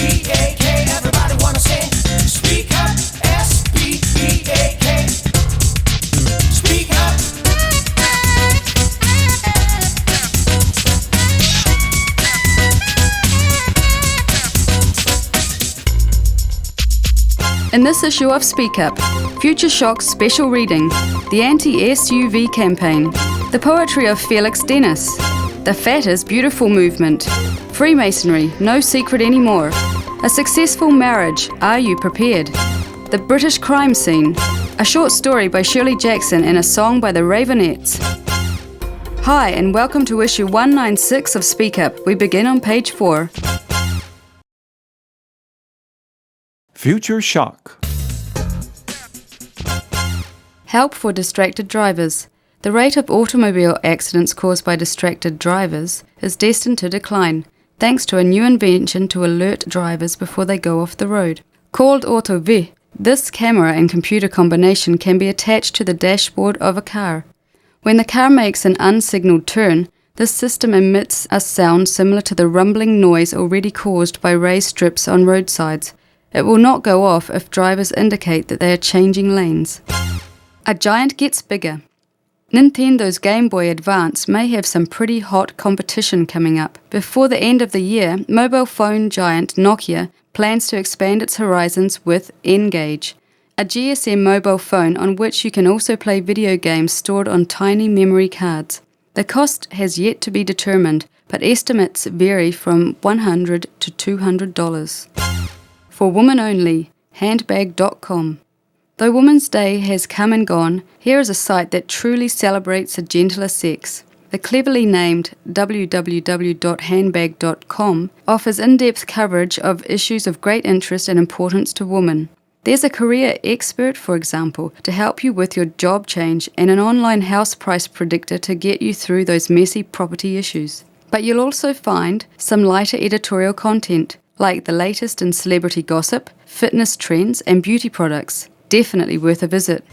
Everybody wanna sing. Speak up, S-P-E-A-K. Speak up. In this issue of Speak Up, Future Shock's special reading, the Anti-SUV campaign, the poetry of Felix Dennis, the Fat is Beautiful movement, Freemasonry, no secret anymore, a successful marriage, are you prepared? The British crime scene, a short story by Shirley Jackson and a song by the Ravenettes. Hi and welcome to issue 196 of Speak Up. We begin on page 4. Future Shock. Help for distracted drivers. The rate of automobile accidents caused by distracted drivers is destined to decline, thanks to a new invention to alert drivers before they go off the road. Called AutoV, this camera and computer combination can be attached to the dashboard of a car. When the car makes an unsignaled turn, this system emits a sound similar to the rumbling noise already caused by raised strips on roadsides. It will not go off if drivers indicate that they are changing lanes. A giant gets bigger. Nintendo's Game Boy Advance may have some pretty hot competition coming up. Before the end of the year, mobile phone giant Nokia plans to expand its horizons with N-Gage, a GSM mobile phone on which you can also play video games stored on tiny memory cards. The cost has yet to be determined, but estimates vary from $100 to $200. For women only, handbag.com. Though Women's Day has come and gone, here is a site that truly celebrates a gentler sex. The cleverly named www.handbag.com offers in-depth coverage of issues of great interest and importance to women. There's a career expert, for example, to help you with your job change and an online house price predictor to get you through those messy property issues. But you'll also find some lighter editorial content, like the latest in celebrity gossip, fitness trends and beauty products. Definitely worth a visit.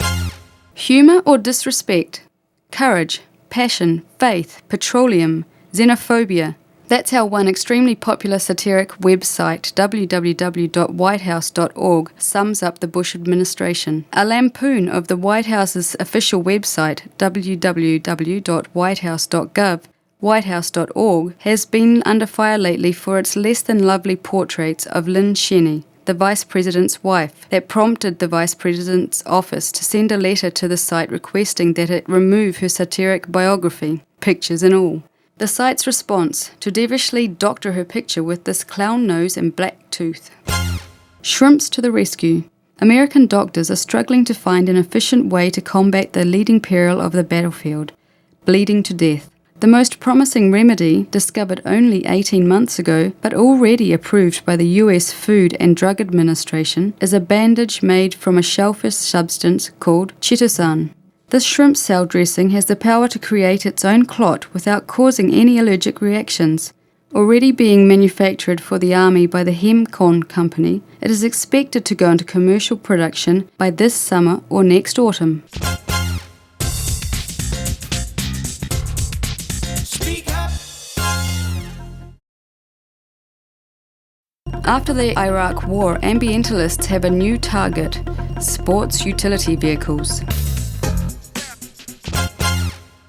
Humour or disrespect? Courage, passion, faith, petroleum, xenophobia. That's how one extremely popular satiric website, www.whitehouse.org, sums up the Bush administration. A lampoon of the White House's official website, www.whitehouse.gov, Whitehouse.org, has been under fire lately for its less-than-lovely portraits of Lynn Cheney, the Vice President's wife, that prompted the Vice President's office to send a letter to the site requesting that it remove her satiric biography, pictures and all. The site's response, to devilishly doctor her picture with this clown nose and black tooth. Shrimps to the rescue. American doctors are struggling to find an efficient way to combat the leading peril of the battlefield, bleeding to death. The most promising remedy, discovered only 18 months ago, but already approved by the US Food and Drug Administration, is a bandage made from a shellfish substance called chitosan. This shrimp cell dressing has the power to create its own clot without causing any allergic reactions. Already being manufactured for the Army by the Hemcon Company, it is expected to go into commercial production by this summer or next autumn. After the Iraq War, ambientalists have a new target: sports utility vehicles.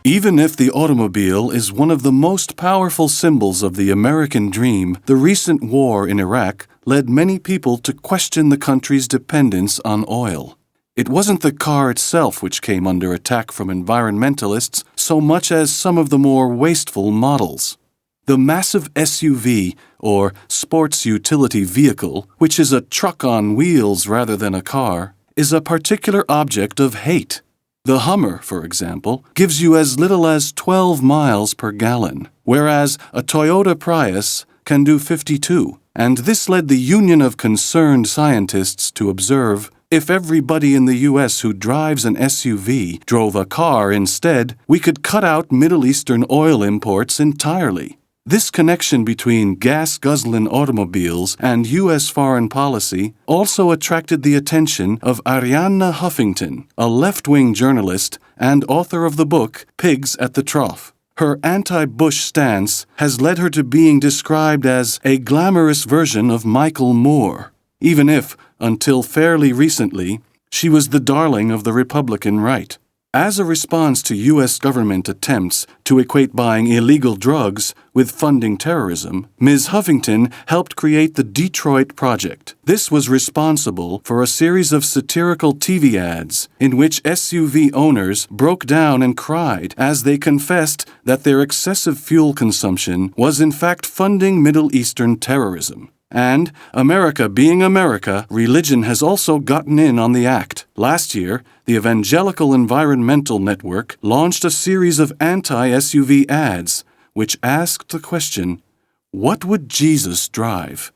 Even if the automobile is one of the most powerful symbols of the American dream, the recent war in Iraq led many people to question the country's dependence on oil. It wasn't the car itself which came under attack from environmentalists so much as some of the more wasteful models. The massive SUV, or sports utility vehicle, which is a truck on wheels rather than a car, is a particular object of hate. The Hummer, for example, gives you as little as 12 miles per gallon, whereas a Toyota Prius can do 52, and this led the Union of Concerned Scientists to observe, if everybody in the U.S. who drives an SUV drove a car instead, we could cut out Middle Eastern oil imports entirely. This connection between gas-guzzling automobiles and U.S. foreign policy also attracted the attention of Arianna Huffington, a left-wing journalist and author of the book Pigs at the Trough. Her anti-Bush stance has led her to being described as a glamorous version of Michael Moore, even if, until fairly recently, she was the darling of the Republican right. As a response to U.S. government attempts to equate buying illegal drugs with funding terrorism, Ms. Huffington helped create the Detroit Project. This was responsible for a series of satirical TV ads in which SUV owners broke down and cried as they confessed that their excessive fuel consumption was in fact funding Middle Eastern terrorism. And, America being America, religion has also gotten in on the act. Last year, the Evangelical Environmental Network launched a series of anti-SUV ads, which asked the question, what would Jesus drive?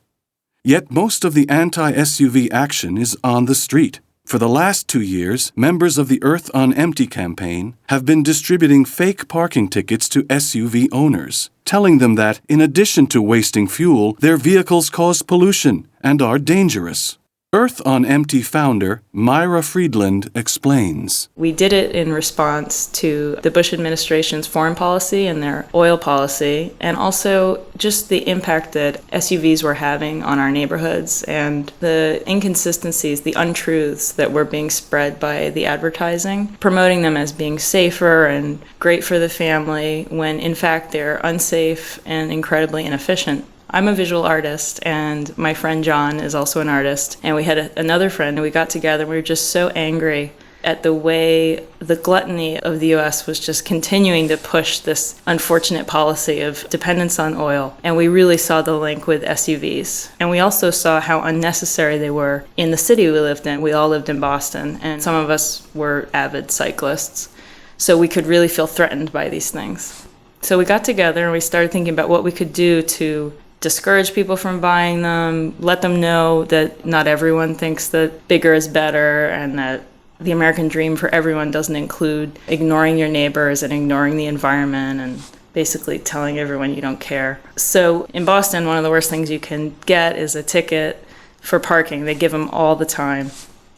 Yet most of the anti-SUV action is on the street. For the last 2 years, members of the Earth on Empty campaign have been distributing fake parking tickets to SUV owners, telling them that, in addition to wasting fuel, their vehicles cause pollution and are dangerous. Earth on Empty founder Myra Friedland explains. We did it in response to the Bush administration's foreign policy and their oil policy, and also just the impact that SUVs were having on our neighborhoods and the inconsistencies, the untruths that were being spread by the advertising, promoting them as being safer and great for the family when in fact they're unsafe and incredibly inefficient. I'm a visual artist, and my friend John is also an artist, and we had another friend, and we got together, and we were just so angry at the way the gluttony of the U.S. was just continuing to push this unfortunate policy of dependence on oil, and we really saw the link with SUVs. And we also saw how unnecessary they were in the city we lived in. We all lived in Boston, and some of us were avid cyclists, so we could really feel threatened by these things. So we got together, and we started thinking about what we could do to discourage people from buying them, let them know that not everyone thinks that bigger is better and that the American dream for everyone doesn't include ignoring your neighbors and ignoring the environment and basically telling everyone you don't care. So in Boston, one of the worst things you can get is a ticket for parking. They give them all the time.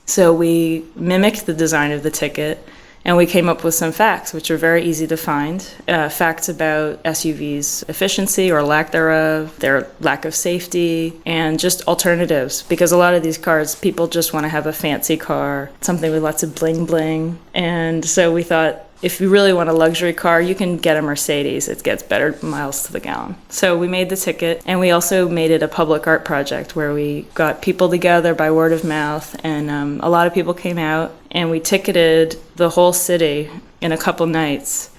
So we mimicked the design of the ticket, and we came up with some facts, which are very easy to find. Facts about SUVs' efficiency or lack thereof, their lack of safety, and just alternatives. Because a lot of these cars, people just want to have a fancy car, something with lots of bling bling. And so we thought, if you really want a luxury car, you can get a Mercedes. It gets better miles to the gallon. So we made the ticket, and we also made it a public art project where we got people together by word of mouth, and a lot of people came out, and we ticketed the whole city in a couple nights.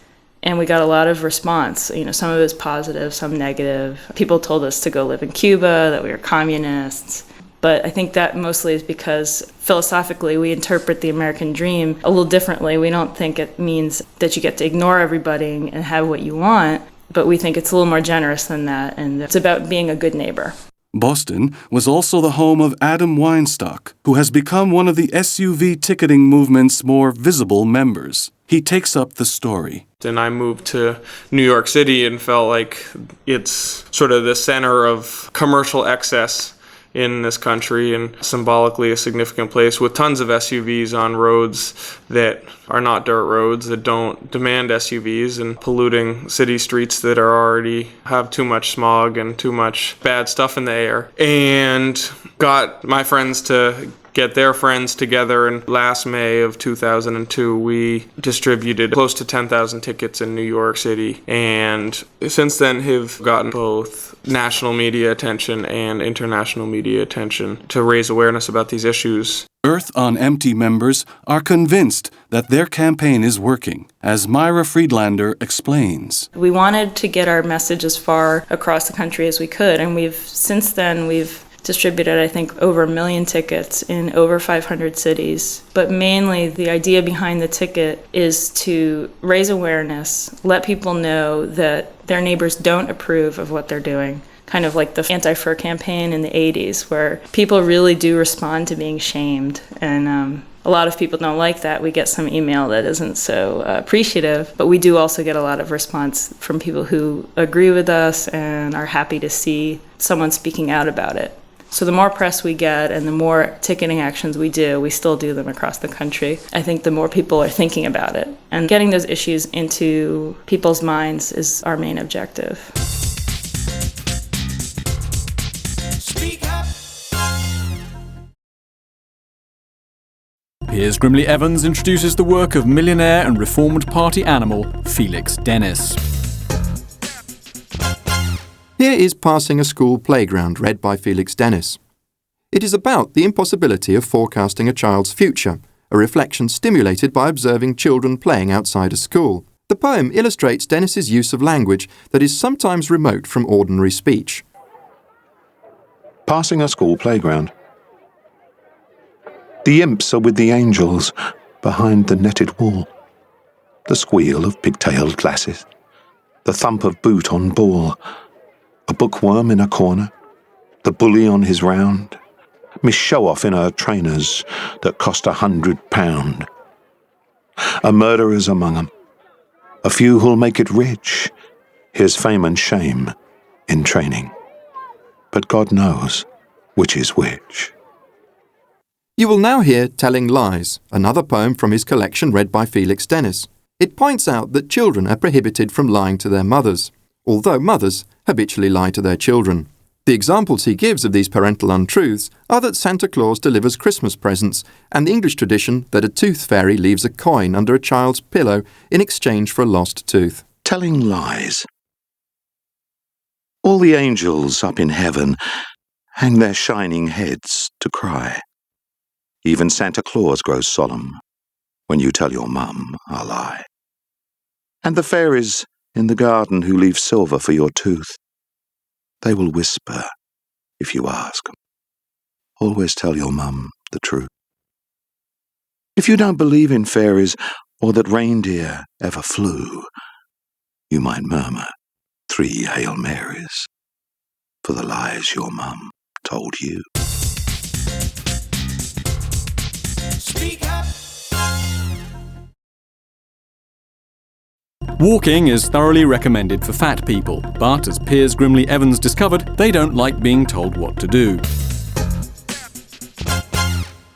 And we got a lot of response. You know, some of it was positive, some negative. People told us to go live in Cuba, that we were communists. But I think that mostly is because philosophically we interpret the American dream a little differently. We don't think it means that you get to ignore everybody and have what you want, but we think it's a little more generous than that, and it's about being a good neighbor. Boston was also the home of Adam Weinstock, who has become one of the SUV ticketing movement's more visible members. He takes up the story. And I moved to New York City and felt like it's sort of the center of commercial excess in this country, and symbolically a significant place with tons of SUVs on roads that are not dirt roads, that don't demand SUVs, and polluting city streets that are already have too much smog and too much bad stuff in the air. And got my friends to get their friends together, and last May of 2002 we distributed close to 10,000 tickets in New York City, and since then have gotten both national media attention and international media attention to raise awareness about these issues. Earth on Empty members are convinced that their campaign is working, as Myra Friedlander explains. We wanted to get our message as far across the country as we could, and since then we've distributed, I think, over 1 million tickets in over 500 cities. But mainly the idea behind the ticket is to raise awareness, let people know that their neighbors don't approve of what they're doing. Kind of like the anti-fur campaign in the 80s, where people really do respond to being shamed. And a lot of people don't like that. We get some email that isn't so appreciative, but we do also get a lot of response from people who agree with us and are happy to see someone speaking out about it. So the more press we get and the more ticketing actions we do, we still do them across the country, I think the more people are thinking about it. And getting those issues into people's minds is our main objective. Speak up. Piers Grimley Evans introduces the work of millionaire and Reformed Party animal Felix Dennis. Here is Passing a School Playground, read by Felix Dennis. It is about the impossibility of forecasting a child's future, a reflection stimulated by observing children playing outside a school. The poem illustrates Dennis's use of language that is sometimes remote from ordinary speech. Passing a school playground. The imps are with the angels behind the netted wall. The squeal of pigtailed glasses. The thump of boot on ball. A bookworm in a corner, the bully on his round, Miss Show-Off in her trainers that cost £100. A murderer's among 'em, a few who'll make it rich. Here's fame and shame in training. But God knows which is which. You will now hear Telling Lies, another poem from his collection read by Felix Dennis. It points out that children are prohibited from lying to their mothers, although mothers habitually lie to their children. The examples he gives of these parental untruths are that Santa Claus delivers Christmas presents and the English tradition that a tooth fairy leaves a coin under a child's pillow in exchange for a lost tooth. Telling lies. All the angels up in heaven hang their shining heads to cry. Even Santa Claus grows solemn when you tell your mum a lie. And the fairies in the garden who leave silver for your tooth, they will whisper if you ask. Always tell your mum the truth. If you don't believe in fairies or that reindeer ever flew, you might murmur 3 Hail Marys for the lies your mum told you. Speak up. Walking is thoroughly recommended for fat people, but as Piers Grimley Evans discovered, they don't like being told what to do.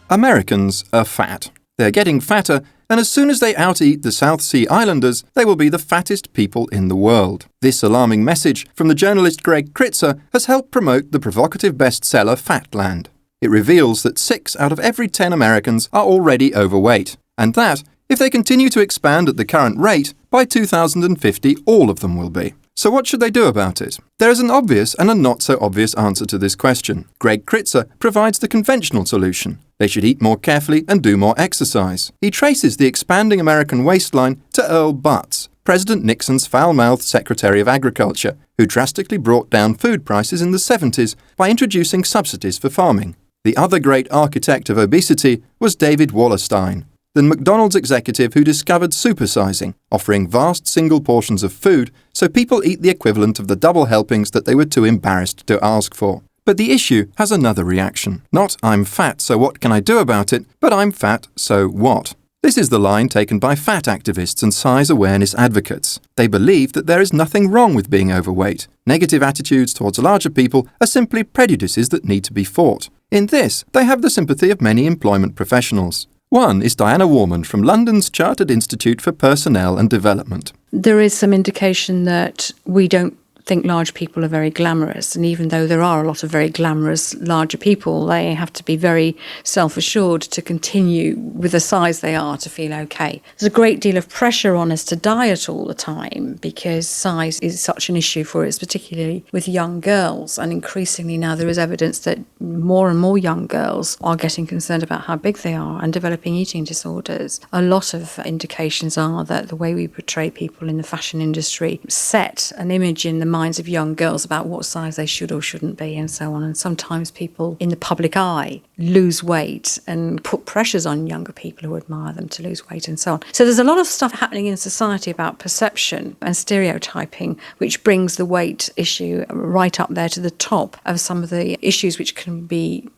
Americans are fat. They're getting fatter, and as soon as they out-eat the South Sea Islanders, they will be the fattest people in the world. This alarming message from the journalist Greg Kritzer has helped promote the provocative bestseller Fatland. It reveals that 6 out of every 10 Americans are already overweight, and that, if they continue to expand at the current rate, by 2050 all of them will be. So what should they do about it? There is an obvious and a not-so-obvious answer to this question. Greg Kritzer provides the conventional solution. They should eat more carefully and do more exercise. He traces the expanding American waistline to Earl Butz, President Nixon's foul-mouthed Secretary of Agriculture, who drastically brought down food prices in the 70s by introducing subsidies for farming. The other great architect of obesity was David Wallerstein, the McDonald's executive who discovered supersizing, offering vast single portions of food so people eat the equivalent of the double helpings that they were too embarrassed to ask for. But the issue has another reaction. Not "I'm fat, so what can I do about it?" but "I'm fat, so what?" This is the line taken by fat activists and size awareness advocates. They believe that there is nothing wrong with being overweight. Negative attitudes towards larger people are simply prejudices that need to be fought. In this, they have the sympathy of many employment professionals. One is Diana Warman from London's Chartered Institute for Personnel and Development. There is some indication that we don't think large people are very glamorous, and even though there are a lot of very glamorous larger people, they have to be very self-assured to continue with the size they are to feel okay. There's a great deal of pressure on us to diet all the time because size is such an issue for us, particularly with young girls, and increasingly now there is evidence that more and more young girls are getting concerned about how big they are and developing eating disorders. A lot of indications are that the way we portray people in the fashion industry set an image in the minds of young girls about what size they should or shouldn't be and so on. And sometimes people in the public eye lose weight and put pressures on younger people who admire them to lose weight and so on. So there's a lot of stuff happening in society about perception and stereotyping, which brings the weight issue right up there to the top of some of the issues which can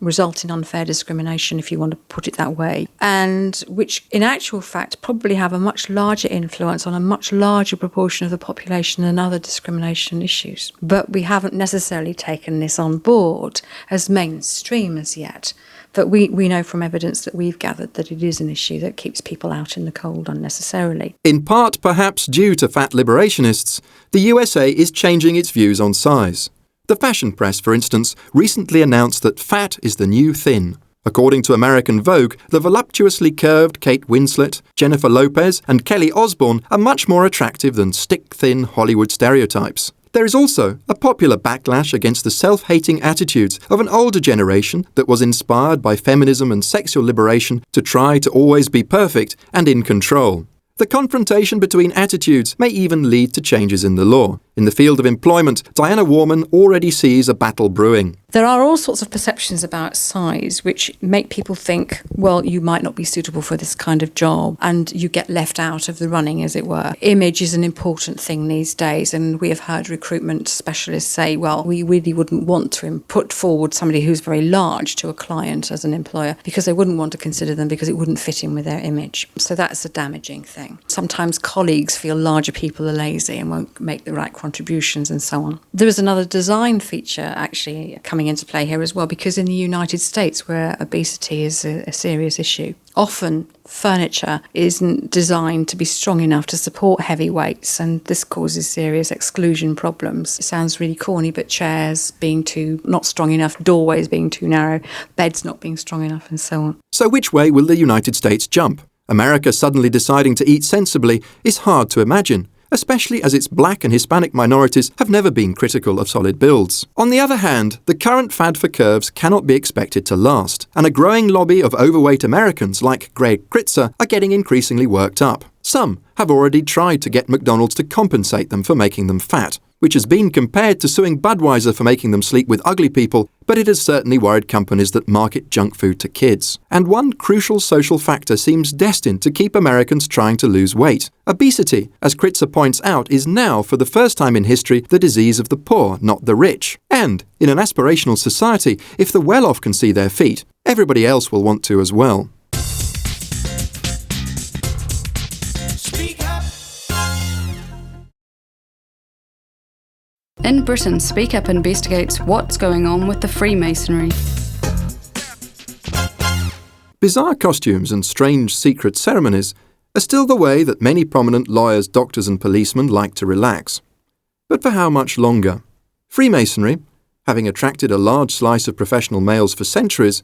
result in unfair discrimination, if you want to put it that way, and which in actual fact probably have a much larger influence on a much larger proportion of the population than other discrimination issues. But we haven't necessarily taken this on board as mainstream as yet. But we know from evidence that we've gathered that it is an issue that keeps people out in the cold unnecessarily. In part, perhaps due to fat liberationists, the USA is changing its views on size. The fashion press, for instance, recently announced that fat is the new thin. According to American Vogue, the voluptuously curved Kate Winslet, Jennifer Lopez and Kelly Osbourne are much more attractive than stick-thin Hollywood stereotypes. There is also a popular backlash against the self-hating attitudes of an older generation that was inspired by feminism and sexual liberation to try to always be perfect and in control. The confrontation between attitudes may even lead to changes in the law. In the field of employment, Diana Warman already sees a battle brewing. There are all sorts of perceptions about size which make people think, well, you might not be suitable for this kind of job, and you get left out of the running, as it were. Image is an important thing these days, and we have heard recruitment specialists say, well, we really wouldn't want to put forward somebody who's very large to a client as an employer because they wouldn't want to consider them because it wouldn't fit in with their image. So that's a damaging thing. Sometimes colleagues feel larger people are lazy and won't make the right contributions and so on. There is another design feature actually coming into play here as well, because in the United States, where obesity is a serious issue, often furniture isn't designed to be strong enough to support heavy weights, and this causes serious exclusion problems. It sounds really corny, but chairs being not strong enough, doorways being too narrow, beds not being strong enough, and so on. So which way will the United States jump? America suddenly deciding to eat sensibly is hard to imagine, especially as its black and Hispanic minorities have never been critical of solid builds. On the other hand, the current fad for curves cannot be expected to last, and a growing lobby of overweight Americans like Greg Kritzer are getting increasingly worked up. Some have already tried to get McDonald's to compensate them for making them fat, which has been compared to suing Budweiser for making them sleep with ugly people, but it has certainly worried companies that market junk food to kids. And one crucial social factor seems destined to keep Americans trying to lose weight. Obesity, as Kritzer points out, is now, for the first time in history, the disease of the poor, not the rich. And, in an aspirational society, if the well-off can see their feet, everybody else will want to as well. Speak up. In Britain, Speak Up investigates what's going on with the Freemasonry. Bizarre costumes and strange secret ceremonies are still the way that many prominent lawyers, doctors and policemen like to relax. But for how much longer? Freemasonry, having attracted a large slice of professional males for centuries,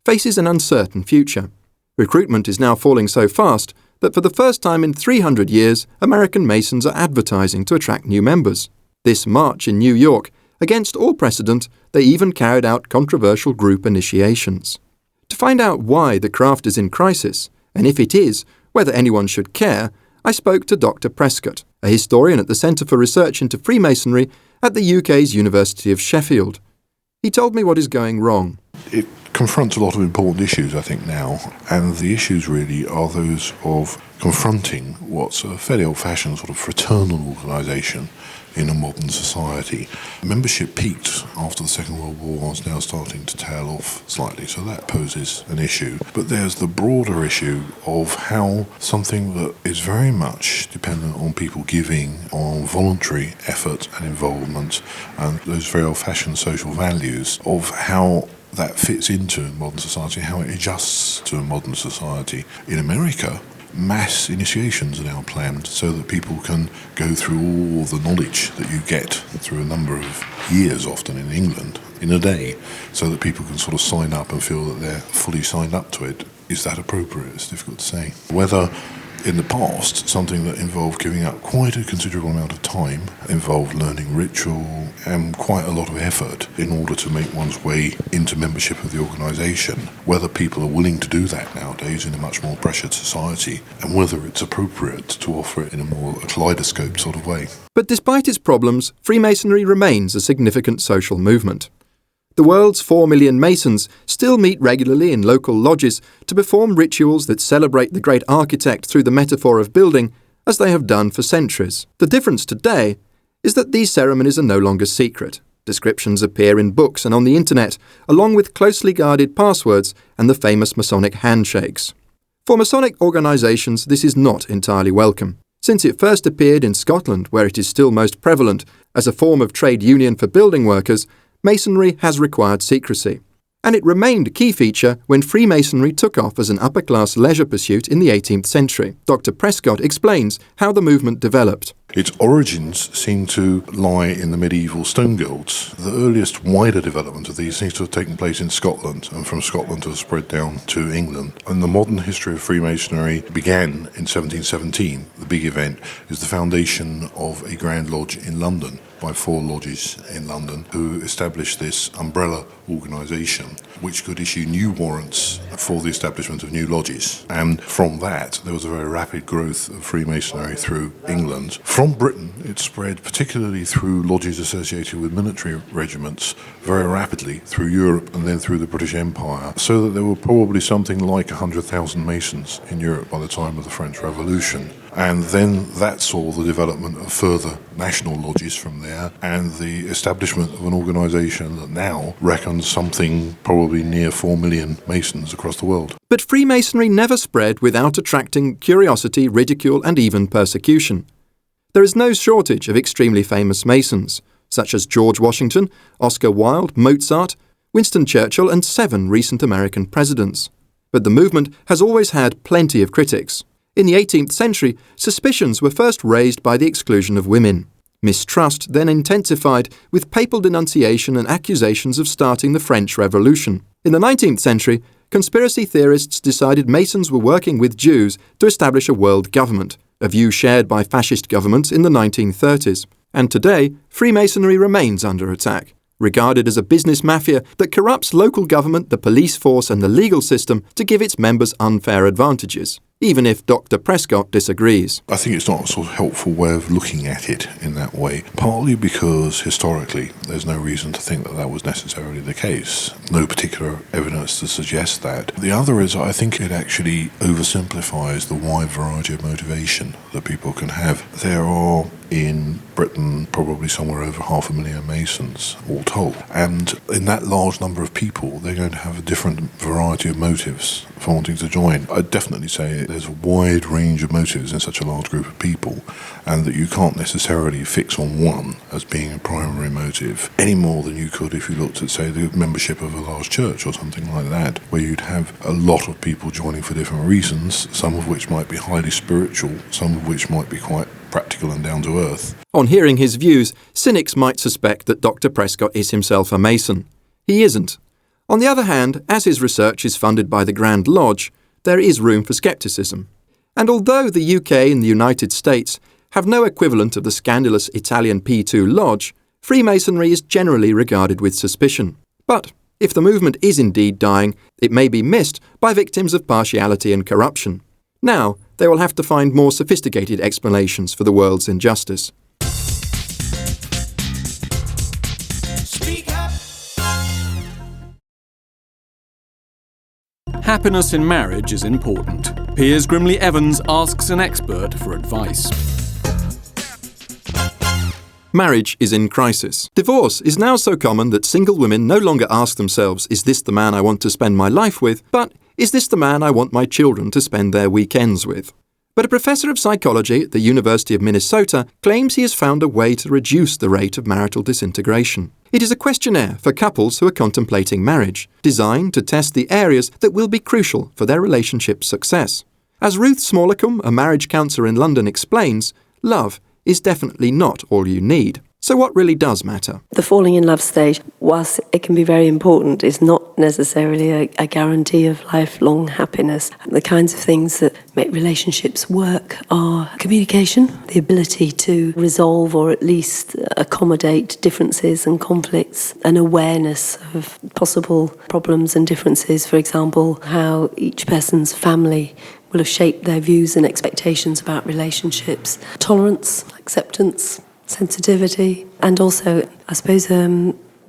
faces an uncertain future. Recruitment is now falling so fast that for the first time in 300 years, American Masons are advertising to attract new members. This March in New York, against all precedent, they even carried out controversial group initiations. To find out why the craft is in crisis, and if it is, whether anyone should care, I spoke to Dr. Prescott, a historian at the Centre for Research into Freemasonry at the UK's University of Sheffield. He told me what is going wrong. It confronts a lot of important issues, I think, now, and the issues really are those of confronting what's a fairly old-fashioned sort of fraternal organisation in a modern society. Membership peaked after the Second World War, is now starting to tail off slightly, so that poses an issue. But there's the broader issue of how something that is very much dependent on people giving, on voluntary effort and involvement, and those very old-fashioned social values, of how that fits into modern society, how it adjusts to a modern society. In America, mass initiations are now planned so that people can go through all the knowledge that you get through a number of years, often in England, in a day, so that people can sort of sign up and feel that they're fully signed up to it. Is that appropriate? It's difficult to say. Whether in the past, something that involved giving up quite a considerable amount of time, involved learning ritual and quite a lot of effort in order to make one's way into membership of the organisation, whether people are willing to do that nowadays in a much more pressured society, and whether it's appropriate to offer it in a more kaleidoscope sort of way. But despite its problems, Freemasonry remains a significant social movement. The world's 4 million Masons still meet regularly in local lodges to perform rituals that celebrate the great architect through the metaphor of building, as they have done for centuries. The difference today is that these ceremonies are no longer secret. Descriptions appear in books and on the internet, along with closely guarded passwords and the famous Masonic handshakes. For Masonic organisations, this is not entirely welcome. Since it first appeared in Scotland, where it is still most prevalent, as a form of trade union for building workers, Masonry has required secrecy. And it remained a key feature when Freemasonry took off as an upper-class leisure pursuit in the 18th century. Dr. Prescott explains how the movement developed. Its origins seem to lie in the medieval stone guilds. The earliest wider development of these seems to have taken place in Scotland, and from Scotland to have spread down to England. And the modern history of Freemasonry began in 1717. The big event is the foundation of a Grand Lodge in London by 4 lodges in London who established this umbrella organisation which could issue new warrants for the establishment of new lodges. And from that, there was a very rapid growth of Freemasonry through England. From Britain, it spread particularly through lodges associated with military regiments very rapidly through Europe and then through the British Empire, so that there were probably something like 100,000 Masons in Europe by the time of the French Revolution. And then that saw the development of further national lodges from there and the establishment of an organisation that now reckons something probably near 4 million Masons across the world. But Freemasonry never spread without attracting curiosity, ridicule and even persecution. There is no shortage of extremely famous Masons, such as George Washington, Oscar Wilde, Mozart, Winston Churchill and 7 recent American presidents. But the movement has always had plenty of critics. In the 18th century, suspicions were first raised by the exclusion of women. Mistrust then intensified with papal denunciation and accusations of starting the French Revolution. In the 19th century, conspiracy theorists decided Masons were working with Jews to establish a world government, a view shared by fascist governments in the 1930s. And today, Freemasonry remains under attack, regarded as a business mafia that corrupts local government, the police force and the legal system to give its members unfair advantages, even if Dr. Prescott disagrees. I think it's not a sort of helpful way of looking at it in that way, partly because historically there's no reason to think that that was necessarily the case. No particular evidence to suggest that. The other is I think it actually oversimplifies the wide variety of motivation that people can have. There are in Britain probably somewhere over 500,000 Masons, all told. And in that large number of people, they're going to have a different variety of motives for wanting to join. I'd definitely say there's a wide range of motives in such a large group of people, and that you can't necessarily fix on one as being a primary motive, any more than you could if you looked at, say, the membership of a large church or something like that, where you'd have a lot of people joining for different reasons, some of which might be highly spiritual, some of which might be quite practical and down to earth. On hearing his views, cynics might suspect that Dr. Prescott is himself a Mason. He isn't. On the other hand, as his research is funded by the Grand Lodge, there is room for scepticism. And although the UK and the United States have no equivalent of the scandalous Italian P2 Lodge, Freemasonry is generally regarded with suspicion. But if the movement is indeed dying, it may be missed by victims of partiality and corruption. Now, they will have to find more sophisticated explanations for the world's injustice. Speak up. Happiness in marriage is important. Piers Grimley Evans asks an expert for advice. Marriage is in crisis. Divorce is now so common that single women no longer ask themselves, is this the man I want to spend my life with? But, is this the man I want my children to spend their weekends with? But a professor of psychology at the University of Minnesota claims he has found a way to reduce the rate of marital disintegration. It is a questionnaire for couples who are contemplating marriage, designed to test the areas that will be crucial for their relationship's success. As Ruth Smallacombe, a marriage counsellor in London, explains, love is definitely not all you need. So what really does matter? The falling in love stage, whilst it can be very important, is not necessarily a guarantee of lifelong happiness. The kinds of things that make relationships work are communication, the ability to resolve or at least accommodate differences and conflicts, an awareness of possible problems and differences, for example, how each person's family will have shaped their views and expectations about relationships, tolerance, acceptance, sensitivity, and also, I suppose,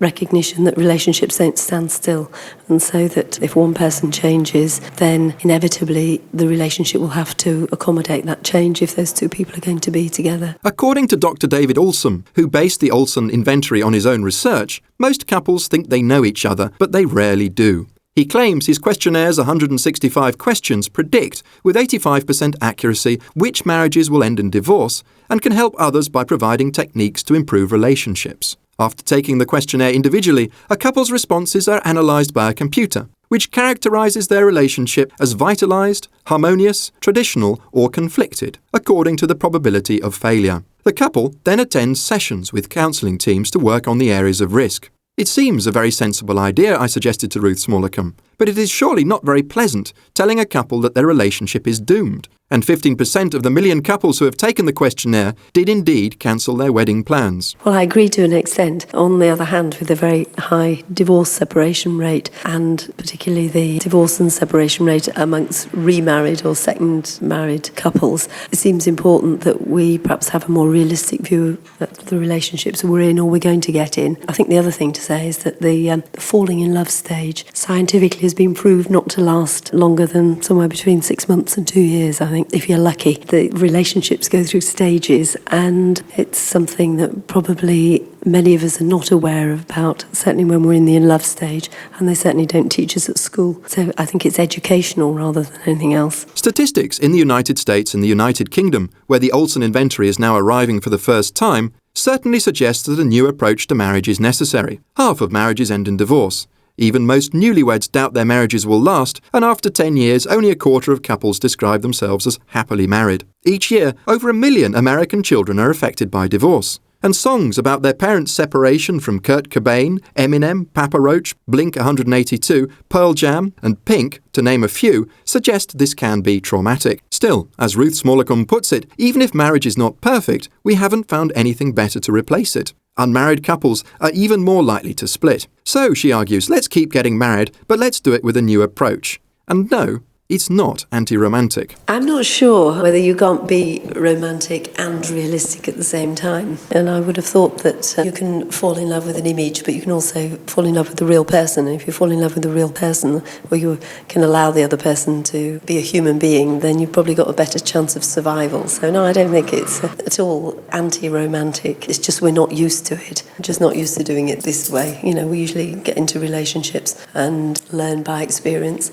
recognition that relationships don't stand still, and so that if one person changes, then inevitably the relationship will have to accommodate that change if those two people are going to be together. According to Dr. David Olson, who based the Olson inventory on his own research, most couples think they know each other, but they rarely do. He claims his questionnaires' 165 questions predict, with 85% accuracy, which marriages will end in divorce, and can help others by providing techniques to improve relationships. After taking the questionnaire individually, a couple's responses are analysed by a computer, which characterises their relationship as vitalised, harmonious, traditional, or conflicted, according to the probability of failure. The couple then attends sessions with counselling teams to work on the areas of risk. It seems a very sensible idea, I suggested to Ruth Smallacombe, but it is surely not very pleasant telling a couple that their relationship is doomed. And 15% of the million couples who have taken the questionnaire did indeed cancel their wedding plans. Well, I agree to an extent. On the other hand, with a very high divorce separation rate, and particularly the divorce and separation rate amongst remarried or second married couples, it seems important that we perhaps have a more realistic view of the relationships we're in or we're going to get in. I think the other thing to say is that the falling in love stage scientifically has been proved not to last longer than somewhere between 6 months and 2 years, I think. If you're lucky, the relationships go through stages, and it's something that probably many of us are not aware about, certainly when we're in the in-love stage, and they certainly don't teach us at school. So I think it's educational rather than anything else. Statistics in the United States and the United Kingdom, where the Olson inventory is now arriving for the first time, certainly suggest that a new approach to marriage is necessary. Half of marriages end in divorce. Even most newlyweds doubt their marriages will last, and after 10 years, only a quarter of couples describe themselves as happily married. Each year, over 1 million American children are affected by divorce. And songs about their parents' separation from Kurt Cobain, Eminem, Papa Roach, Blink-182, Pearl Jam, and Pink, to name a few, suggest this can be traumatic. Still, as Ruth Smallacombe puts it, even if marriage is not perfect, we haven't found anything better to replace it. Unmarried couples are even more likely to split. So, she argues, let's keep getting married, but let's do it with a new approach. And no, it's not anti-romantic. I'm not sure whether you can't be romantic and realistic at the same time. And I would have thought that you can fall in love with an image, but you can also fall in love with the real person. And if you fall in love with the real person, or you can allow the other person to be a human being, then you've probably got a better chance of survival. So no, I don't think it's at all anti-romantic. It's just we're not used to it. We're just not used to doing it this way. You know, we usually get into relationships and learn by experience.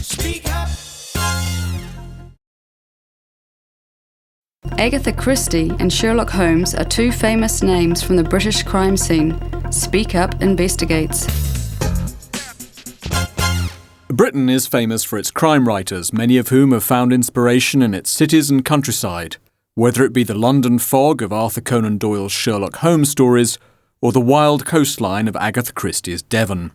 Speak up. Agatha Christie and Sherlock Holmes are two famous names from the British crime scene. Speak Up investigates. Britain is famous for its crime writers, many of whom have found inspiration in its cities and countryside, whether it be the London fog of Arthur Conan Doyle's Sherlock Holmes stories or the wild coastline of Agatha Christie's Devon.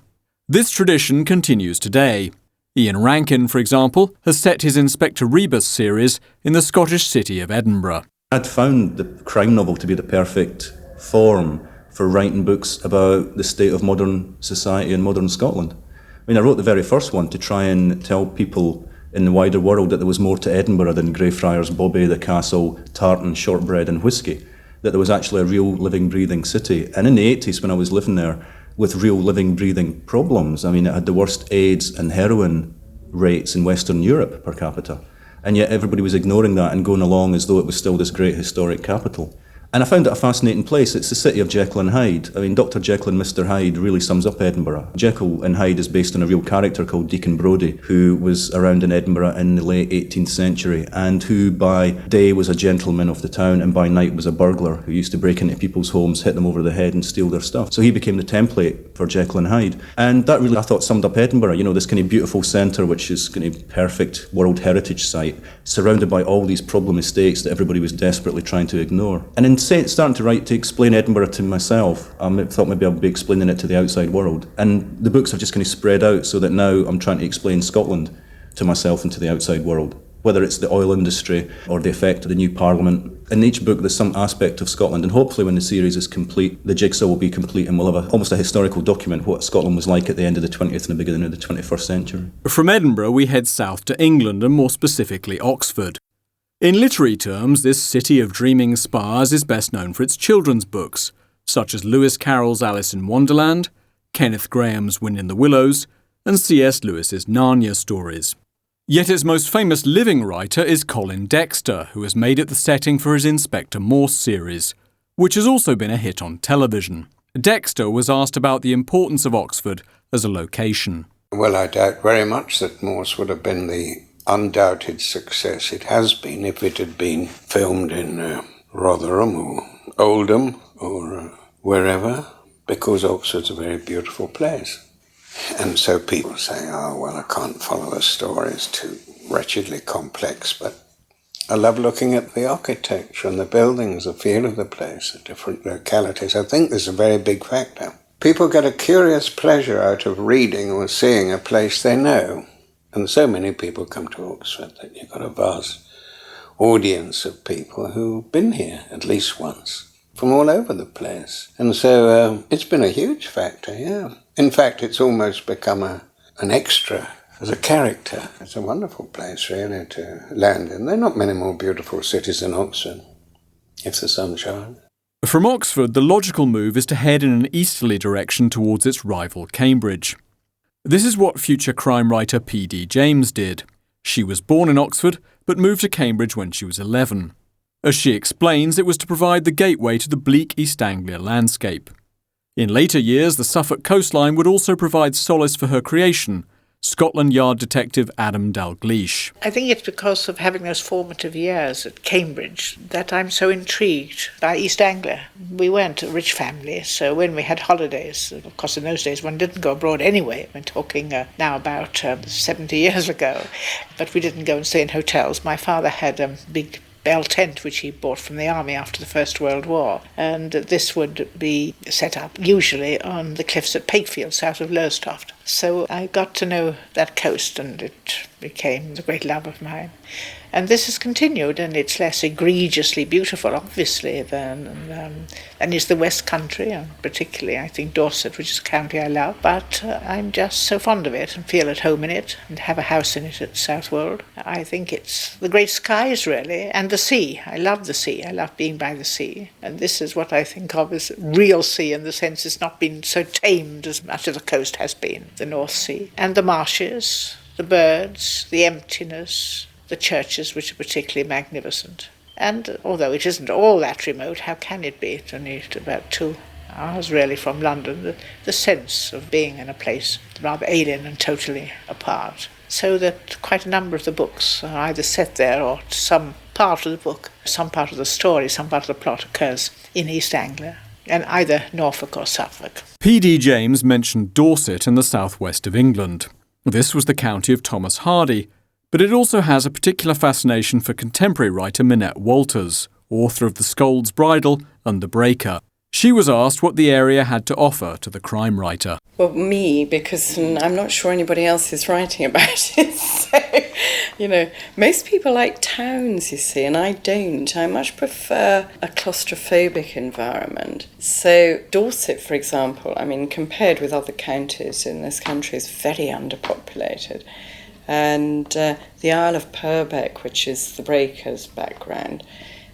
This tradition continues today. Ian Rankin, for example, has set his Inspector Rebus series in the Scottish city of Edinburgh. I'd found the crime novel to be the perfect form for writing books about the state of modern society in modern Scotland. I mean, I wrote the very first one to try and tell people in the wider world that there was more to Edinburgh than Greyfriars Bobby, the castle, tartan, shortbread and whiskey, that there was actually a real living, breathing city. And in the 80s, when I was living there, with real living, breathing problems. I mean, it had the worst AIDS and heroin rates in Western Europe per capita. And yet everybody was ignoring that and going along as though it was still this great historic capital. And I found it a fascinating place. It's the city of Jekyll and Hyde. I mean, Dr. Jekyll and Mr. Hyde really sums up Edinburgh. Jekyll and Hyde is based on a real character called Deacon Brodie, who was around in Edinburgh in the late 18th century, and who by day was a gentleman of the town and by night was a burglar who used to break into people's homes, hit them over the head and steal their stuff. So he became the template for Jekyll and Hyde. And that really, I thought, summed up Edinburgh. You know, this kind of beautiful centre, which is kind of perfect World Heritage site, surrounded by all these problem estates that everybody was desperately trying to ignore. And in starting to write to explain Edinburgh to myself, I thought maybe I'd be explaining it to the outside world. And the books have just kind of spread out so that now I'm trying to explain Scotland to myself and to the outside world. Whether it's the oil industry or the effect of the new parliament. In each book there's some aspect of Scotland, and hopefully when the series is complete, the jigsaw will be complete and we'll have almost a historical document what Scotland was like at the end of the 20th and the beginning of the 21st century. From Edinburgh we head south to England and more specifically Oxford. In literary terms, this city of dreaming spires is best known for its children's books, such as Lewis Carroll's Alice in Wonderland, Kenneth Grahame's Wind in the Willows, and C.S. Lewis's Narnia stories. Yet its most famous living writer is Colin Dexter, who has made it the setting for his Inspector Morse series, which has also been a hit on television. Dexter was asked about the importance of Oxford as a location. Well, I doubt very much that Morse would have been the undoubted success it has been if it had been filmed in Rotherham or Oldham or wherever, because Oxford's a very beautiful place. And so people say, oh, well, I can't follow the story, it's too wretchedly complex, but I love looking at the architecture and the buildings, the feel of the place, the different localities. I think there's a very big factor. People get a curious pleasure out of reading or seeing a place they know. And so many people come to Oxford that you've got a vast audience of people who've been here at least once, from all over the place. And so it's been a huge factor, yeah. In fact, it's almost become an extra as a character. It's a wonderful place, really, to land in. There are not many more beautiful cities than Oxford, if the sun shines. From Oxford, the logical move is to head in an easterly direction towards its rival Cambridge. This is what future crime writer P.D. James did. She was born in Oxford, but moved to Cambridge when she was 11. As she explains, it was to provide the gateway to the bleak East Anglia landscape. In later years, the Suffolk coastline would also provide solace for her creation, Scotland Yard detective Adam Dalgleish. I think it's because of having those formative years at Cambridge that I'm so intrigued by East Anglia. We weren't a rich family, so when we had holidays, of course in those days one didn't go abroad anyway. We're talking now about 70 years ago, but we didn't go and stay in hotels. My father had a big bell tent which he bought from the army after the First World War, and this would be set up usually on the cliffs at Pakefield south of Lowestoft. So I got to know that coast and it became a great love of mine. And this has continued, and it's less egregiously beautiful, obviously, than is the West Country, and particularly, I think, Dorset, which is a county I love. But I'm just so fond of it and feel at home in it and have a house in it at Southwold. I think it's the great skies, really, and the sea. I love the sea. I love being by the sea. And this is what I think of as real sea, in the sense it's not been so tamed as much of the coast has been, the North Sea. And the marshes, the birds, the emptiness, the churches, which are particularly magnificent. And although it isn't all that remote, how can it be? It's only about 2 hours really from London. The sense of being in a place rather alien and totally apart. So that quite a number of the books are either set there or some part of the book, some part of the story, some part of the plot occurs in East Anglia, and either Norfolk or Suffolk. P.D. James mentioned Dorset in the southwest of England. This was the county of Thomas Hardy, but it also has a particular fascination for contemporary writer Minette Walters, author of The Scold's Bridle and The Breaker. She was asked what the area had to offer to the crime writer. Well, me, because I'm not sure anybody else is writing about it. So, most people like towns, you see, and I don't. I much prefer a claustrophobic environment. So Dorset, for example, compared with other counties in this country, is very underpopulated. And the Isle of Purbeck, which is the Breaker's background,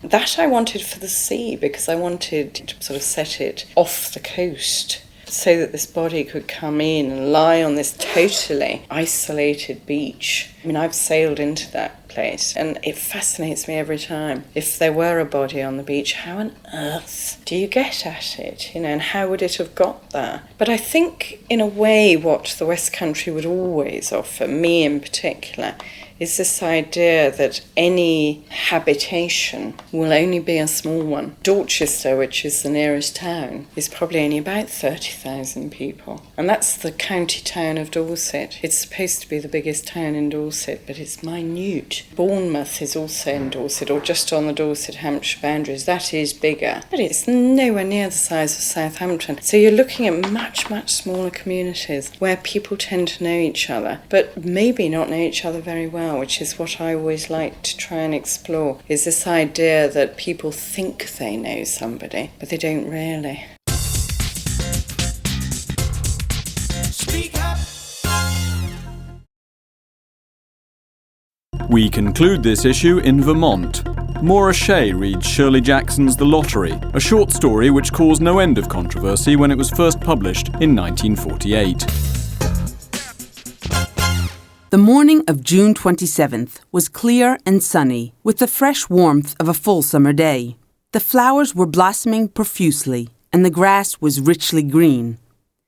that I wanted for the sea, because I wanted to sort of set it off the coast so that this body could come in and lie on this totally isolated beach. I've sailed into that place and it fascinates me every time. If there were a body on the beach, how on earth do you get at it? And how would it have got there? But I think, in a way, what the West Country would always offer, me in particular, is this idea that any habitation will only be a small one. Dorchester, which is the nearest town, is probably only about 30,000 people. And that's the county town of Dorset. It's supposed to be the biggest town in Dorset, but it's minute. Bournemouth is also in Dorset, or just on the Dorset-Hampshire boundaries. That is bigger, but it's nowhere near the size of Southampton. So you're looking at much, much smaller communities where people tend to know each other, but maybe not know each other very well, which is what I always like to try and explore, is this idea that people think they know somebody, but they don't really. Speak up. We conclude this issue in Vermont. Maura Shea reads Shirley Jackson's The Lottery, a short story which caused no end of controversy when it was first published in 1948. The morning of June 27th was clear and sunny, with the fresh warmth of a full summer day. The flowers were blossoming profusely, and the grass was richly green.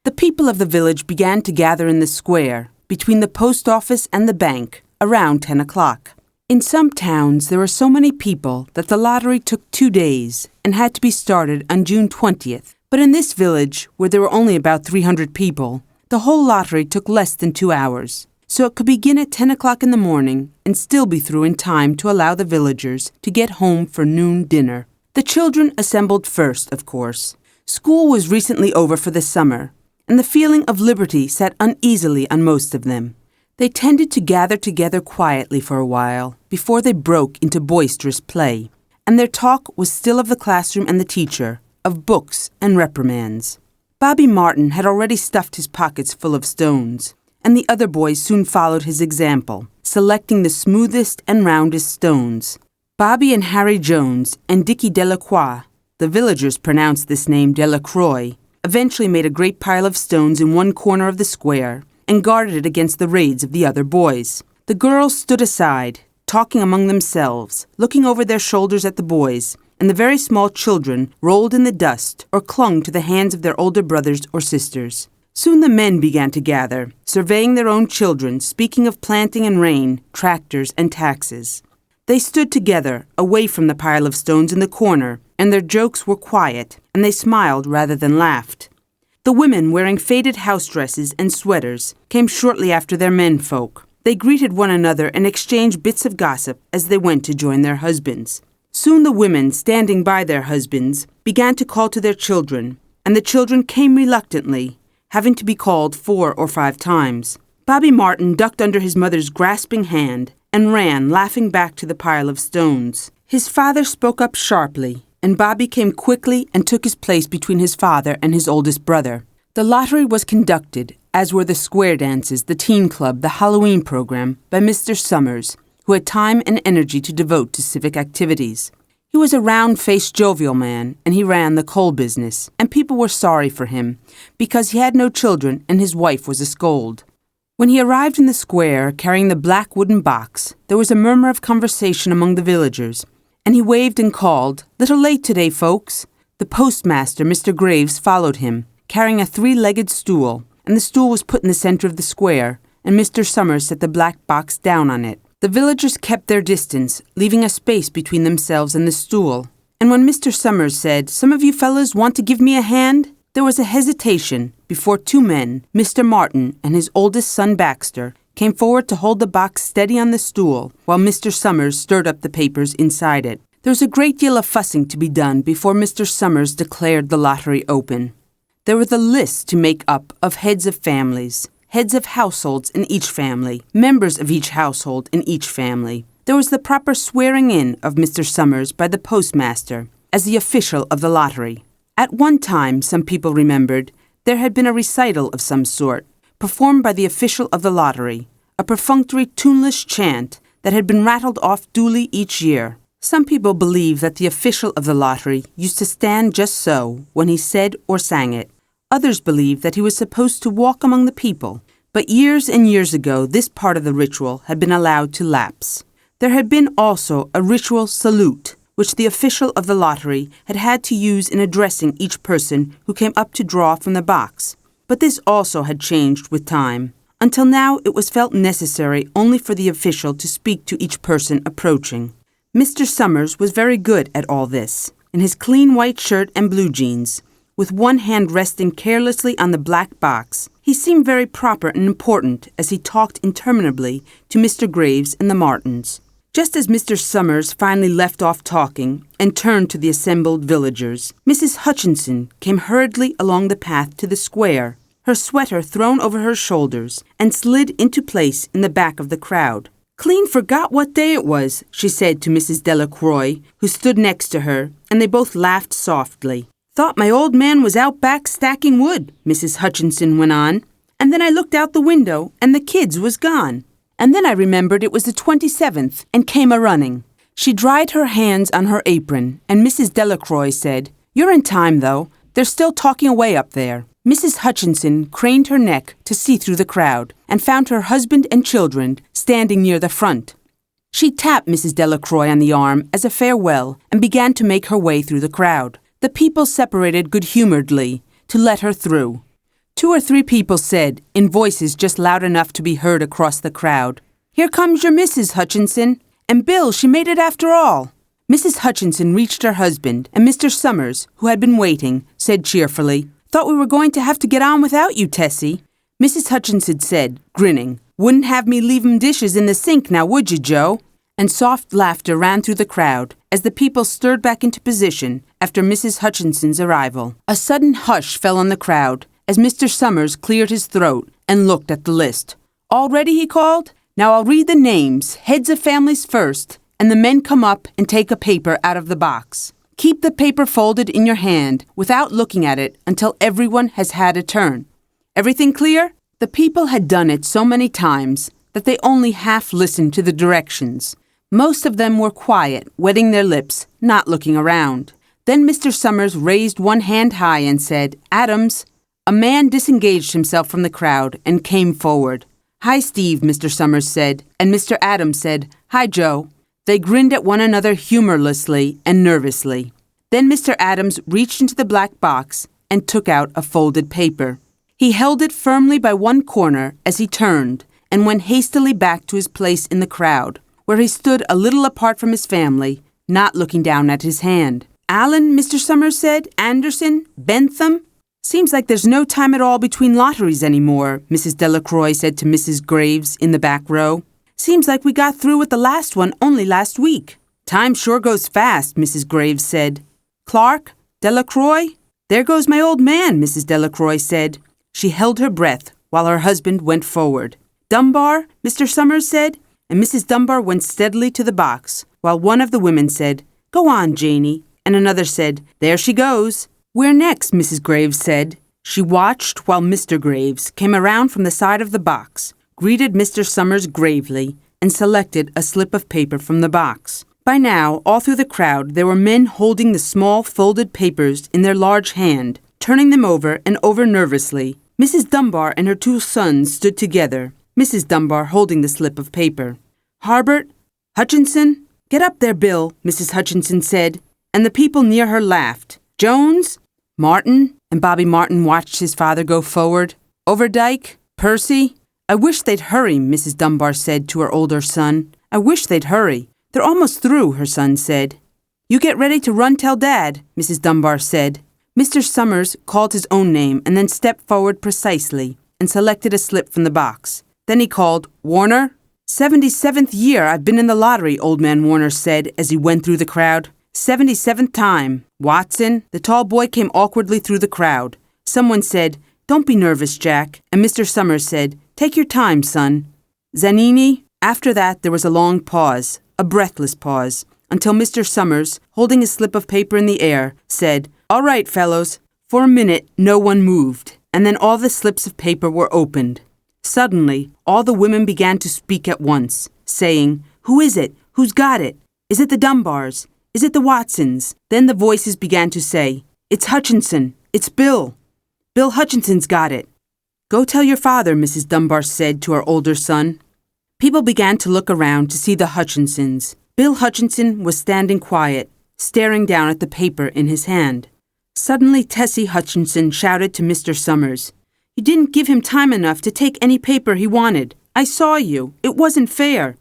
The people of the village began to gather in the square, between the post office and the bank, around 10 o'clock. In some towns, there were so many people that the lottery took 2 days and had to be started on June 20th. But in this village, where there were only about 300 people, the whole lottery took less than 2 hours. So it could begin at 10 o'clock in the morning and still be through in time to allow the villagers to get home for noon dinner. The children assembled first, of course. School was recently over for the summer, and the feeling of liberty sat uneasily on most of them. They tended to gather together quietly for a while before they broke into boisterous play, and their talk was still of the classroom and the teacher, of books and reprimands. Bobby Martin had already stuffed his pockets full of stones, and the other boys soon followed his example, selecting the smoothest and roundest stones. Bobby and Harry Jones and Dickie Delacroix, the villagers pronounced this name Delacroix, eventually made a great pile of stones in one corner of the square and guarded it against the raids of the other boys. The girls stood aside, talking among themselves, looking over their shoulders at the boys, and the very small children rolled in the dust or clung to the hands of their older brothers or sisters. Soon the men began to gather, surveying their own children, speaking of planting and rain, tractors and taxes. They stood together, away from the pile of stones in the corner, and their jokes were quiet, and they smiled rather than laughed. The women, wearing faded house dresses and sweaters, came shortly after their menfolk. They greeted one another and exchanged bits of gossip as they went to join their husbands. Soon the women, standing by their husbands, began to call to their children, and the children came reluctantly, having to be called 4 or 5 times. Bobby Martin ducked under his mother's grasping hand and ran, laughing back to the pile of stones. His father spoke up sharply, and Bobby came quickly and took his place between his father and his oldest brother. The lottery was conducted, as were the square dances, the teen club, the Halloween program, by Mr. Summers, who had time and energy to devote to civic activities. He was a round-faced, jovial man, and he ran the coal business, and people were sorry for him, because he had no children and his wife was a scold. When he arrived in the square, carrying the black wooden box, there was a murmur of conversation among the villagers, and he waved and called, "Little late today, folks." The postmaster, Mr. Graves, followed him, carrying a 3-legged stool, and the stool was put in the center of the square, and Mr. Summers set the black box down on it. The villagers kept their distance, leaving a space between themselves and the stool. And when Mr. Summers said, "Some of you fellas want to give me a hand?" there was a hesitation before 2 men, Mr. Martin and his oldest son Baxter, came forward to hold the box steady on the stool while Mr. Summers stirred up the papers inside it. There was a great deal of fussing to be done before Mr. Summers declared the lottery open. There were the lists to make up of heads of families, heads of households in each family, members of each household in each family. There was the proper swearing in of Mr. Summers by the postmaster as the official of the lottery. At one time, some people remembered, there had been a recital of some sort, performed by the official of the lottery, a perfunctory tuneless chant that had been rattled off duly each year. Some people believe that the official of the lottery used to stand just so when he said or sang it. Others believe that he was supposed to walk among the people, but years and years ago this part of the ritual had been allowed to lapse. There had been also a ritual salute, which the official of the lottery had had to use in addressing each person who came up to draw from the box. But this also had changed with time. Until now it was felt necessary only for the official to speak to each person approaching. Mr. Summers was very good at all this. In his clean white shirt and blue jeans, with one hand resting carelessly on the black box, he seemed very proper and important as he talked interminably to Mr. Graves and the Martins. Just as Mr. Summers finally left off talking and turned to the assembled villagers, Mrs. Hutchinson came hurriedly along the path to the square, her sweater thrown over her shoulders, and slid into place in the back of the crowd. "Clean forgot what day it was," she said to Mrs. Delacroix, who stood next to her, and they both laughed softly. "Thought my old man was out back stacking wood," Mrs. Hutchinson went on, "and then I looked out the window, and the kids was gone. And then I remembered it was the 27th and came a-running. She dried her hands on her apron, and Mrs. Delacroix said, "You're in time, though. They're still talking away up there." Mrs. Hutchinson craned her neck to see through the crowd and found her husband and children standing near the front. She tapped Mrs. Delacroix on the arm as a farewell and began to make her way through the crowd. The people separated good-humoredly to let her through. 2 or 3 people said, in voices just loud enough to be heard across the crowd, "Here comes your Mrs. Hutchinson. And Bill, she made it after all." Mrs. Hutchinson reached her husband, and Mr. Summers, who had been waiting, said cheerfully, "Thought we were going to have to get on without you, Tessie." Mrs. Hutchinson said, grinning, "Wouldn't have me leave 'em dishes in the sink now, would you, Joe?" And soft laughter ran through the crowd as the people stirred back into position after Mrs. Hutchinson's arrival. A sudden hush fell on the crowd as Mr. Summers cleared his throat and looked at the list. "All ready?" he called. "Now I'll read the names, heads of families first, and the men come up and take a paper out of the box. Keep the paper folded in your hand without looking at it until everyone has had a turn. Everything clear?" The people had done it so many times that they only half listened to the directions. Most of them were quiet, wetting their lips, not looking around. Then Mr. Summers raised one hand high and said, "Adams." A man disengaged himself from the crowd and came forward. "Hi, Steve," Mr. Summers said, and Mr. Adams said, "Hi, Joe." They grinned at one another humorlessly and nervously. Then Mr. Adams reached into the black box and took out a folded paper. He held it firmly by one corner as he turned and went hastily back to his place in the crowd, where he stood a little apart from his family, not looking down at his hand. "Allen," Mr. Summers said, "Anderson, Bentham. Seems like there's no time at all between lotteries anymore," Mrs. Delacroix said to Mrs. Graves in the back row. "Seems like we got through with the last one only last week." "Time sure goes fast," Mrs. Graves said. "Clark? Delacroix? There goes my old man," Mrs. Delacroix said. She held her breath while her husband went forward. "Dunbar?" Mr. Summers said, and Mrs. Dunbar went steadily to the box, while one of the women said, "Go on, Janie," and another said, "There she goes." "Where next?" Mrs. Graves said. She watched while Mr. Graves came around from the side of the box, greeted Mr. Summers gravely, and selected a slip of paper from the box. By now, all through the crowd, there were men holding the small folded papers in their large hand, turning them over and over nervously. Mrs. Dunbar and her 2 sons stood together, Mrs. Dunbar holding the slip of paper. "Harbert? Hutchinson? Get up there, Bill," Mrs. Hutchinson said, and the people near her laughed. "Jones? Martin?" And Bobby Martin watched his father go forward. "Overdyke? Percy? I wish they'd hurry," Mrs. Dunbar said to her older son. "I wish they'd hurry. They're almost through," her son said. "You get ready to run tell Dad," Mrs. Dunbar said. Mr. Summers called his own name and then stepped forward precisely and selected a slip from the box. Then he called, "Warner?" 77th year I've been in the lottery," Old Man Warner said as he went through the crowd. 77th time. "Watson?" The tall boy came awkwardly through the crowd. Someone said, "Don't be nervous, Jack," and Mr. Summers said, "Take your time, son." "Zanini?" After that there was a long pause, a breathless pause, until Mr. Summers, holding a slip of paper in the air, said, "All right, fellows." For a minute no one moved, and then all the slips of paper were opened. Suddenly, all the women began to speak at once, saying, "Who is it? Who's got it? Is it the Dunbars? Is it the Watsons?" Then the voices began to say, "It's Hutchinson. It's Bill. Bill Hutchinson's got it." "Go tell your father," Mrs. Dunbar said to her older son. People began to look around to see the Hutchinsons. Bill Hutchinson was standing quiet, staring down at the paper in his hand. Suddenly Tessie Hutchinson shouted to Mr. Summers, "You didn't give him time enough to take any paper he wanted. I saw you. It wasn't fair."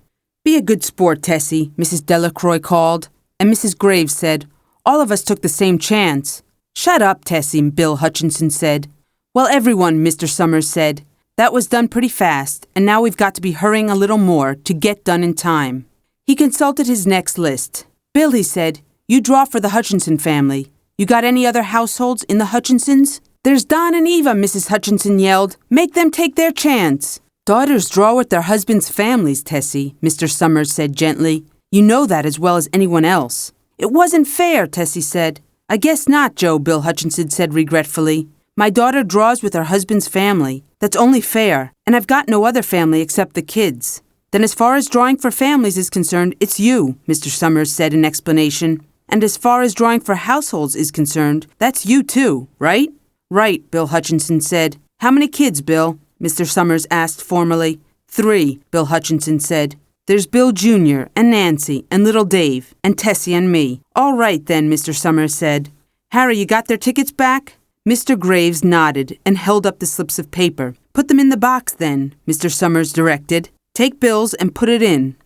"Be a good sport, Tessie," Mrs. Delacroix called, and Mrs. Graves said, "All of us took the same chance." "Shut up, Tessie," Bill Hutchinson said. "Well, everyone," Mr. Summers said. "That was done pretty fast, and now we've got to be hurrying a little more to get done in time." He consulted his next list. "Bill," he said, "you draw for the Hutchinson family. You got any other households in the Hutchinsons?" "There's Don and Eva," Mrs. Hutchinson yelled. "Make them take their chance." "Daughters draw with their husbands' families, Tessie," Mr. Summers said gently. "You know that as well as anyone else." "It wasn't fair," Tessie said. "I guess not, Joe," Bill Hutchinson said regretfully. "My daughter draws with her husband's family. That's only fair, and I've got no other family except the kids." Then as far as drawing for families is concerned, it's you, Mr. Summers said in explanation. And as far as drawing for households is concerned, that's you too, right? Right, Bill Hutchinson said. How many kids, Bill? Mr. Summers asked formally. 3, Bill Hutchinson said. There's Bill Jr. and Nancy and little Dave and Tessie and me. All right then, Mr. Summers said. Harry, you got their tickets back? Mr. Graves nodded and held up the slips of paper. Put them in the box then, Mr. Summers directed. Take Bill's and put it in.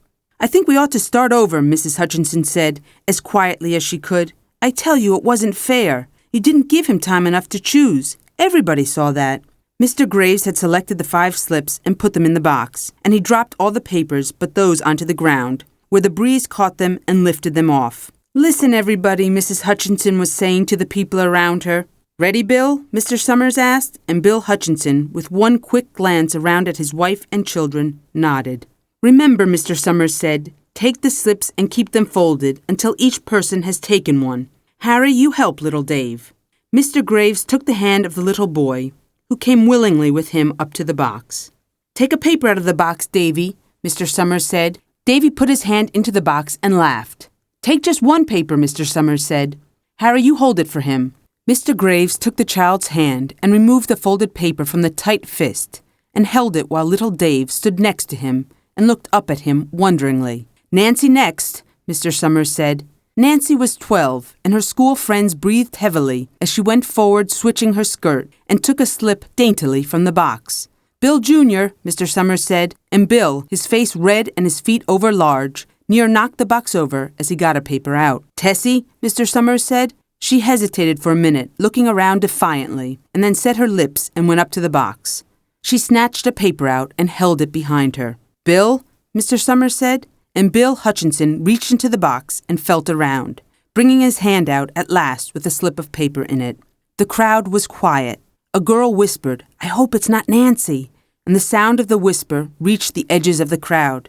I think we ought to start over, Mrs. Hutchinson said, as quietly as she could. I tell you it wasn't fair. You didn't give him time enough to choose. Everybody saw that. Mr. Graves had selected the 5 slips and put them in the box, and he dropped all the papers but those onto the ground, where the breeze caught them and lifted them off. Listen, everybody, Mrs. Hutchinson was saying to the people around her. Ready, Bill? Mr. Summers asked, and Bill Hutchinson, with one quick glance around at his wife and children, nodded. Remember, Mr. Summers said, take the slips and keep them folded until each person has taken one. Harry, you help little Dave. Mr. Graves took the hand of the little boy, who came willingly with him up to the box. Take a paper out of the box, Davy, Mr. Summers said. Davy put his hand into the box and laughed. Take just one paper, Mr. Summers said. Harry, you hold it for him. Mr. Graves took the child's hand and removed the folded paper from the tight fist and held it while little Dave stood next to him and looked up at him wonderingly. Nancy next, Mr. Summers said. Nancy was 12, and her school friends breathed heavily as she went forward switching her skirt and took a slip daintily from the box. Bill Jr., Mr. Summers said, and Bill, his face red and his feet over large, near knocked the box over as he got a paper out. Tessie, Mr. Summers said. She hesitated for a minute, looking around defiantly, and then set her lips and went up to the box. She snatched a paper out and held it behind her. Bill, Mr. Summers said, and Bill Hutchinson reached into the box and felt around, bringing his hand out at last with a slip of paper in it. The crowd was quiet. A girl whispered, I hope it's not Nancy, and the sound of the whisper reached the edges of the crowd.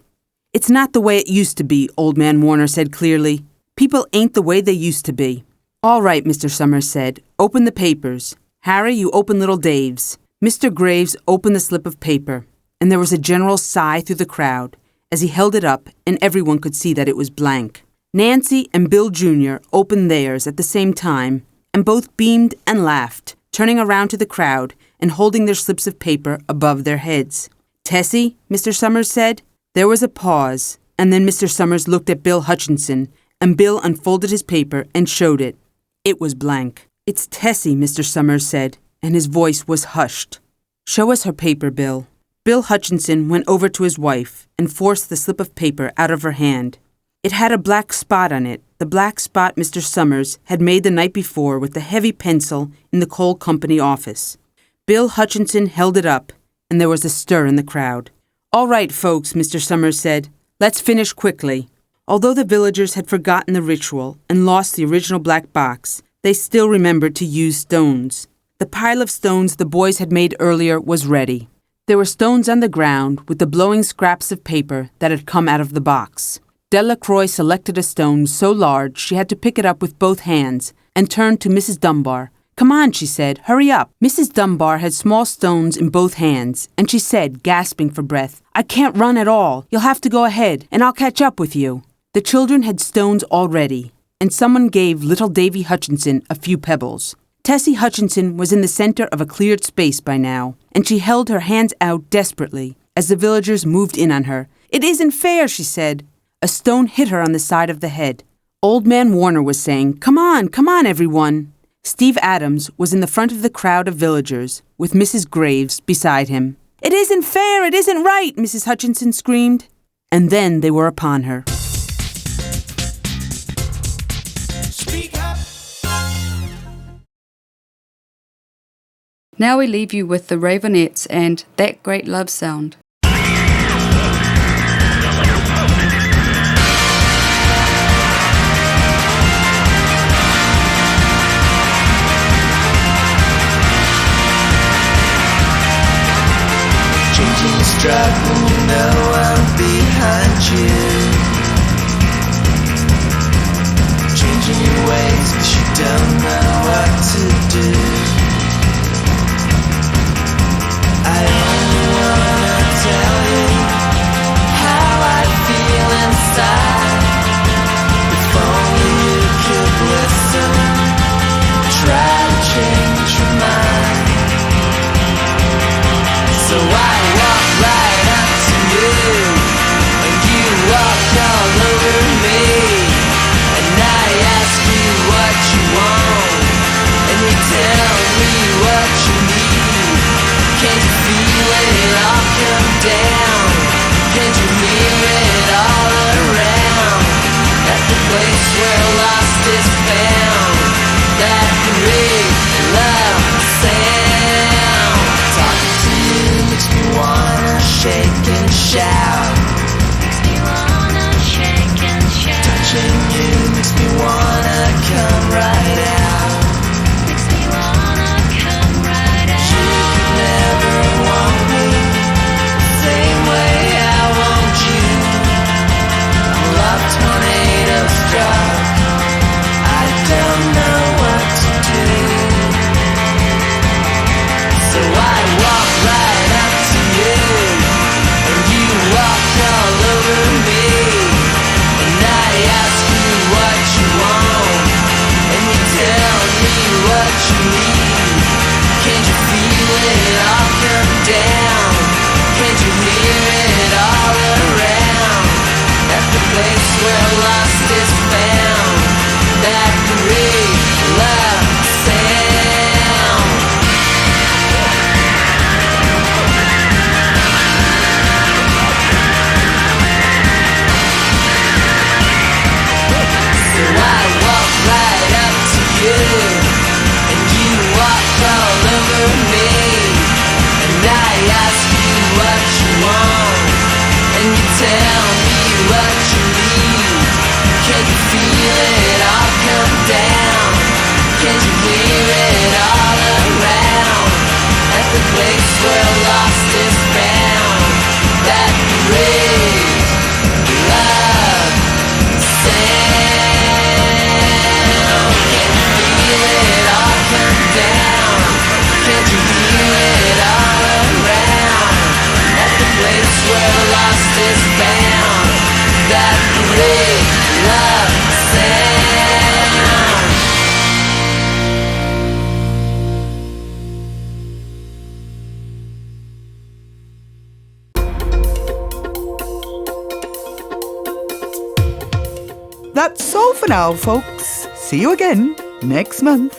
It's not the way it used to be, Old Man Warner said clearly. People ain't the way they used to be. All right, Mr. Summers said. Open the papers. Harry, you open little Dave's. Mr. Graves opened the slip of paper, and there was a general sigh through the crowd as he held it up and everyone could see that it was blank. Nancy and Bill Jr. opened theirs at the same time, and both beamed and laughed, turning around to the crowd and holding their slips of paper above their heads. Tessie, Mr. Summers said. There was a pause, and then Mr. Summers looked at Bill Hutchinson, and Bill unfolded his paper and showed it. It was blank. It's Tessie, Mr. Summers said, and his voice was hushed. Show us her paper, Bill. Bill Hutchinson went over to his wife and forced the slip of paper out of her hand. It had a black spot on it, the black spot Mr. Summers had made the night before with the heavy pencil in the coal company office. Bill Hutchinson held it up, and there was a stir in the crowd. All right, folks, Mr. Summers said. Let's finish quickly. Although the villagers had forgotten the ritual and lost the original black box, they still remembered to use stones. The pile of stones the boys had made earlier was ready. There were stones on the ground with the blowing scraps of paper that had come out of the box. Delacroix selected a stone so large she had to pick it up with both hands and turned to Mrs. Dunbar. Come on, she said, hurry up. Mrs. Dunbar had small stones in both hands, and she said, gasping for breath, I can't run at all. You'll have to go ahead, and I'll catch up with you. The children had stones already, and someone gave little Davy Hutchinson a few pebbles. Tessie Hutchinson was in the center of a cleared space by now, and she held her hands out desperately as the villagers moved in on her. It isn't fair, she said. A stone hit her on the side of the head. Old Man Warner was saying, come on, everyone. Steve Adams was in the front of the crowd of villagers, with Mrs. Graves beside him. It isn't fair, it isn't right, Mrs. Hutchinson screamed. And then they were upon her. Speak up. Now we leave you with the Ravenettes and That Great Love Sound. Changing the stride when you know I'm behind you. Changing your ways 'cause you don't know what to do. I only wanna tell you how found. That great love sound. Talking to you makes me wanna shake and shout. Makes me wanna shake and shout. Touching you makes me wanna come right out. Makes me wanna come right out. You could never want me the same way I want you. I'm love tornado struck. I don't know what to do. So I walk right up to you, and you walk all over me. And I ask you what you want, and you tell me what you need. Can't you feel it all come down? Can't you hear it all around? At the place where lost is found. That great love sound. So I walk right up to you, and you walk all over me. And I ask you what you want, and you tell me what you need. Can you feel it all come down? Can you hear it all around? At the place where lost is found. That great love sound. Can you feel it all come down? Can't you hear it all around? At the place where lost is found. That great love sound. That's all for now, folks. See you again next month.